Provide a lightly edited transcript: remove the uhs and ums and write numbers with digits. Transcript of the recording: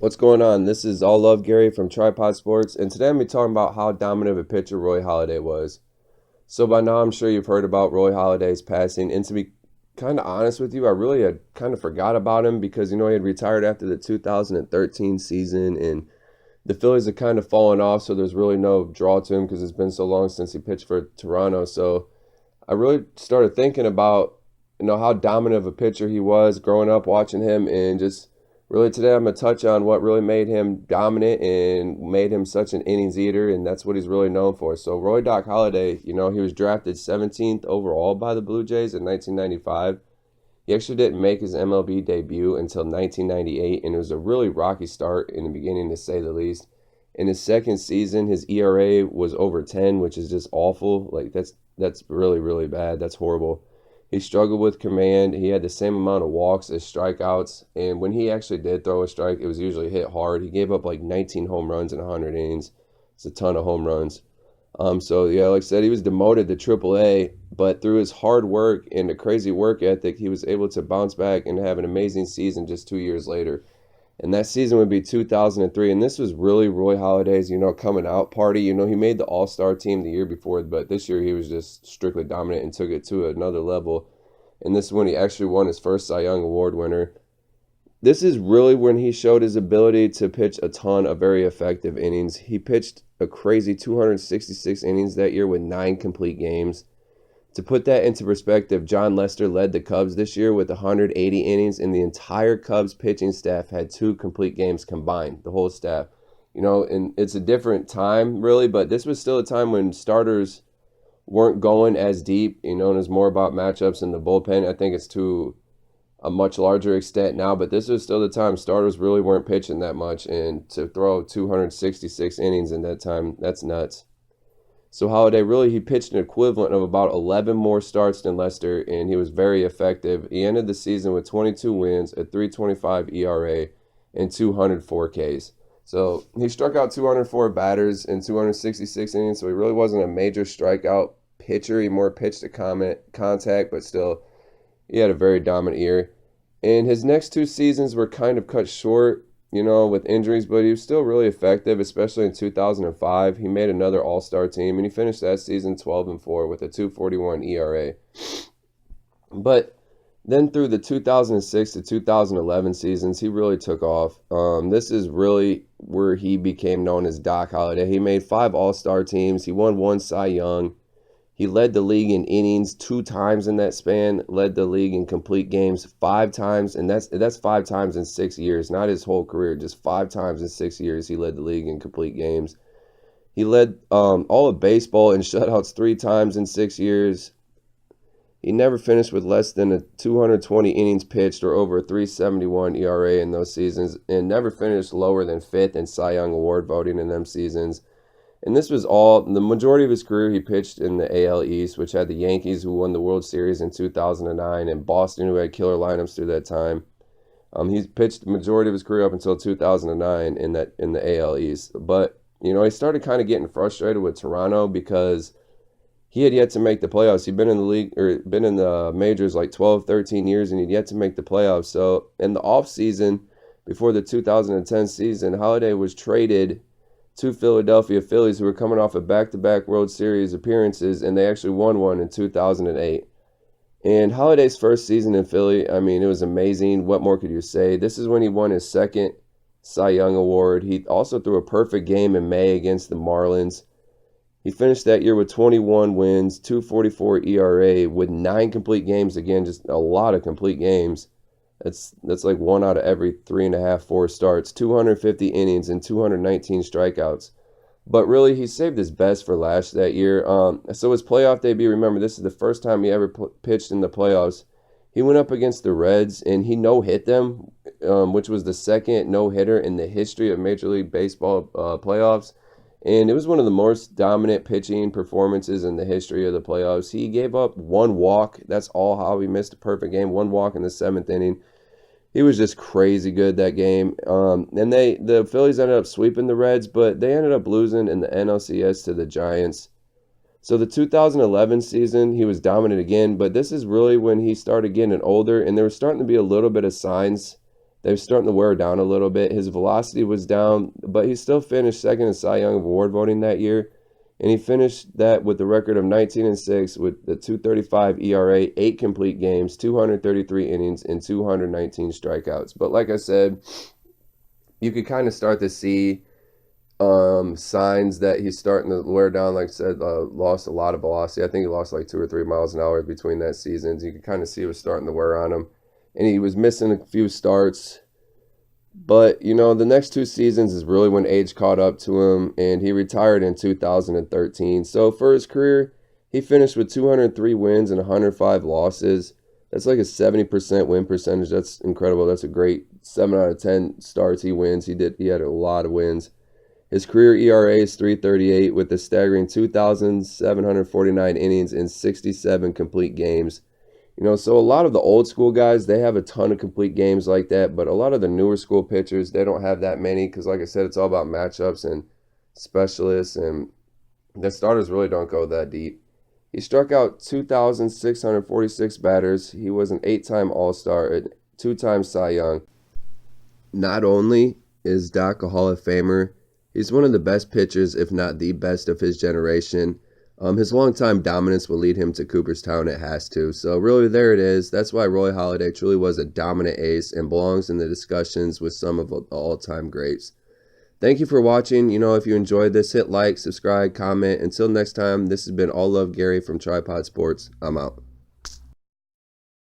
What's going on? This is All Love Gary from Tripod Sports, and today I'm going to be talking about how dominant of a pitcher Roy Halladay was. So by now I'm sure you've heard about Roy Halladay's passing, and to be kind of honest with you, I really had kind of forgot about him because he had retired after the 2013 season, and the Phillies had kind of fallen off, so there's really no draw to him because it's been so long since he pitched for Toronto. So I really started thinking about how dominant of a pitcher he was growing up watching him, and just really today I'm going to touch on what really made him dominant and made him such an innings eater, and that's what he's really known for. So Roy Doc Halladay, he was drafted 17th overall by the Blue Jays in 1995. He actually didn't make his MLB debut until 1998, and it was a really rocky start in the beginning, to say the least. In his second season, his ERA was over 10, which is just awful. Like that's really, really bad. That's horrible. He struggled with command. He had the same amount of walks as strikeouts, and when he actually did throw a strike, it was usually hit hard. He gave up like 19 home runs in 100 innings. It's a ton of home runs. So yeah, like I said, he was demoted to AAA, but through his hard work and a crazy work ethic, he was able to bounce back and have an amazing season just 2 years later. And that season would be 2003, and this was really Roy Halladay's, coming out party. He made the All-Star team the year before, but this year he was just strictly dominant and took it to another level. And this is when he actually won his first Cy Young Award winner. This is really when he showed his ability to pitch a ton of very effective innings. He pitched a crazy 266 innings that year with 9 complete games. To put that into perspective, John Lester led the Cubs this year with 180 innings, and the entire Cubs pitching staff had 2 complete games combined, the whole staff. And it's a different time, really, but this was still a time when starters weren't going as deep, and it was more about matchups in the bullpen. I think it's to a much larger extent now, but this was still the time starters really weren't pitching that much, and to throw 266 innings in that time, that's nuts. So Halladay really, he pitched an equivalent of about 11 more starts than Lester, and he was very effective. He ended the season with 22 wins, a 3.25 ERA, and 204 Ks. So he struck out 204 batters in 266 innings, so he really wasn't a major strikeout pitcher. He more pitched to contact, but still, he had a very dominant year. And his next 2 seasons were kind of cut short, with injuries, but he was still really effective, especially in 2005. He made another All-Star team, and he finished that season 12-4 with a 2.41 ERA. But then through the 2006 to 2011 seasons, he really took off. This is really where he became known as Doc Halladay. He made 5 All-Star teams. He won 1 Cy Young. He led the league in innings 2 times in that span, led the league in complete games 5 times, and that's 5 times in 6 years, not his whole career, just 5 times in 6 years he led the league in complete games. He led all of baseball in shutouts 3 times in 6 years. He never finished with less than a 220 innings pitched or over a 3.71 ERA in those seasons, and never finished lower than 5th in Cy Young Award voting in them seasons. And this was the majority of his career he pitched in the AL East, which had the Yankees, who won the World Series in 2009, and Boston, who had killer lineups through that time. He pitched the majority of his career up until 2009 in the AL East. But, he started kind of getting frustrated with Toronto because he had yet to make the playoffs. He'd been in the league, or been in the majors like 12, 13 years, and he'd yet to make the playoffs. So in the offseason, before the 2010 season, Halladay was traded to Philadelphia Phillies, who were coming off of back-to-back World Series appearances, and they actually won one in 2008. And Halladay's first season in Philly, I mean, it was amazing. What more could you say? This is when he won his second Cy Young Award. He also threw a perfect game in May against the Marlins. He finished that year with 21 wins, 2.44 ERA, with 9 complete games. Again, just a lot of complete games. That's like 1 out of every 3.5, 4 starts, 250 innings and 219 strikeouts. But really, he saved his best for last that year. So his playoff debut, remember, this is the first time he ever pitched in the playoffs. He went up against the Reds, and he no-hit them, which was the second no-hitter in the history of Major League Baseball playoffs. And it was one of the most dominant pitching performances in the history of the playoffs. He gave up 1 walk. That's all how he missed a perfect game. 1 walk in the 7th inning. He was just crazy good that game. And the Phillies ended up sweeping the Reds, but they ended up losing in the NLCS to the Giants. So the 2011 season, he was dominant again, but this is really when he started getting older, and there was starting to be a little bit of signs They're starting to wear down a little bit. His velocity was down, but he still finished second in Cy Young Award voting that year. And he finished that with the record of 19-6 with the 2.35 ERA, 8 complete games, 233 innings, and 219 strikeouts. But like I said, you could kind of start to see signs that he's starting to wear down. Like I said, lost a lot of velocity. I think he lost like 2 or 3 miles an hour between that seasons. You could kind of see it was starting to wear on him. And he was missing a few starts. But, the next 2 seasons is really when age caught up to him, and he retired in 2013. So for his career, he finished with 203 wins and 105 losses. That's like a 70% win percentage. That's incredible. That's a great 7 out of 10 starts he wins. He had a lot of wins. His career ERA is 3.38 with a staggering 2,749 innings in 67 complete games. So a lot of the old school guys, they have a ton of complete games like that, but a lot of the newer school pitchers, they don't have that many because, like I said, it's all about matchups and specialists, and the starters really don't go that deep. He struck out 2,646 batters. He was an 8-time All-Star, a 2-time Cy Young. Not only is Doc a Hall of Famer, he's one of the best pitchers, if not the best of his generation. His long-time dominance will lead him to Cooperstown. It has to. So really, there it is. That's why Roy Halladay truly was a dominant ace and belongs in the discussions with some of the all-time greats. Thank you for watching. If you enjoyed this, hit like, subscribe, comment. Until next time, this has been All Love Gary from Tripod Sports. I'm out.